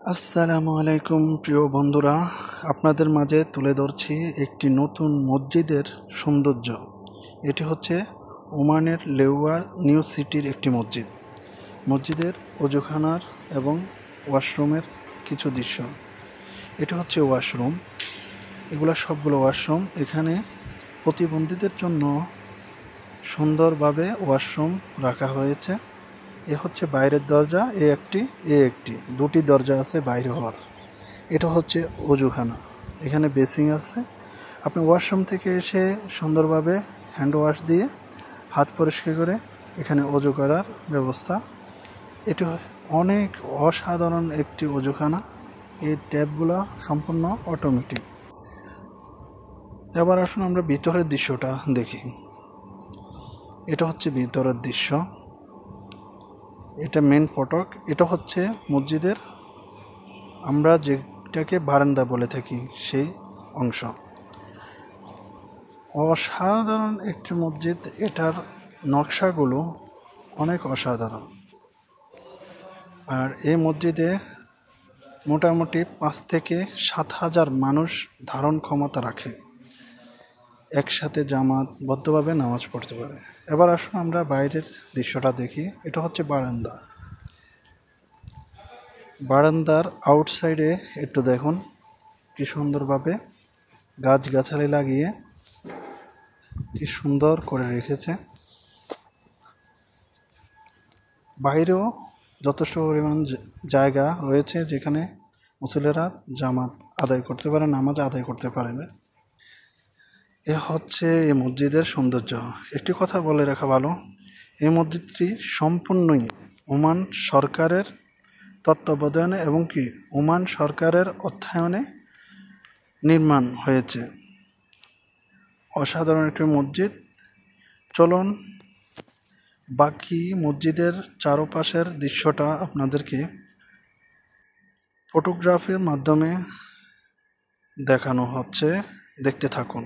আসসালামু আলাইকুম প্রিয় বন্ধুরা, আপনাদের মাঝে তুলে ধরছি একটি নতুন মসজিদের সৌন্দর্য। এটি হচ্ছে ওমানের লেউয়া নিউ সিটির একটি মসজিদ। মসজিদের অজুখানার এবং ওয়াশরুমের কিছু দৃশ্য। এটা হচ্ছে ওয়াশরুম, এগুলো সবগুলো ওয়াশরুম। এখানে প্রতিবন্ধীদের জন্য সুন্দরভাবে ওয়াশরুম রাখা হয়েছে। এ হচ্ছে বাইরের দরজা, একটি দুটি দরজা আছে বাইরে হওয়ার। এটা হচ্ছে অজুখানা, এখানে বেসিং আছে। আপনি ওয়াশরুম থেকে এসে সুন্দরভাবে হ্যান্ড ওয়াশ দিয়ে হাত পরিষ্কার করে এখানে অজু করার ব্যবস্থা। এটি অনেক অসাধারণ একটি অজুখানা। এই ট্যাপগুলো সম্পূর্ণ অটোমেটিক। এবার আসুন আমরা ভিতরের দৃশ্যটা দেখি। এটা হচ্ছে ভিতরের দৃশ্য, এটা মেন ফটক। এটা হচ্ছে মসজিদের, আমরা যেটাকে বারান্দা বলে থাকি, সেই অংশ। অসাধারণ একটি মসজিদ, এটার নকশাগুলো অনেক অসাধারণ। আর এই মসজিদে মোটামুটি 5 থেকে 7,000 মানুষ ধারণ ক্ষমতা রাখে, একসাথে জামাতবদ্ধভাবে নামাজ পড়তে পারে। এবার আসুন আমরা বাইরের দৃশ্যটা দেখি। এটা হচ্ছে বারান্দা। বারান্দার আউটসাইডে একটু দেখুন কি সুন্দরভাবে গাছগাছালি লাগিয়ে কি সুন্দর করে রেখেছে। বাইরেও যথেষ্ট পরিমাণ জায়গা রয়েছে যেখানে মুসল্লিরা জামাত আদায় করতে পারে, নামাজ আদায় করতে পারে। এ হচ্ছে এই মসজিদের সৌন্দর্য। একটি কথা বলে রাখা ভালো, এই মসজিদটি সম্পূর্ণই ওমান সরকারের তত্ত্বাবধানে এবং ওমান সরকারের অর্থায়নে নির্মাণ হয়েছে। অসাধারণ একটি মসজিদ। চলুন বাকি মসজিদের চারপাশের দৃশ্যটা আপনাদেরকে ফটোগ্রাফির মাধ্যমে দেখানো হচ্ছে, দেখতে থাকুন।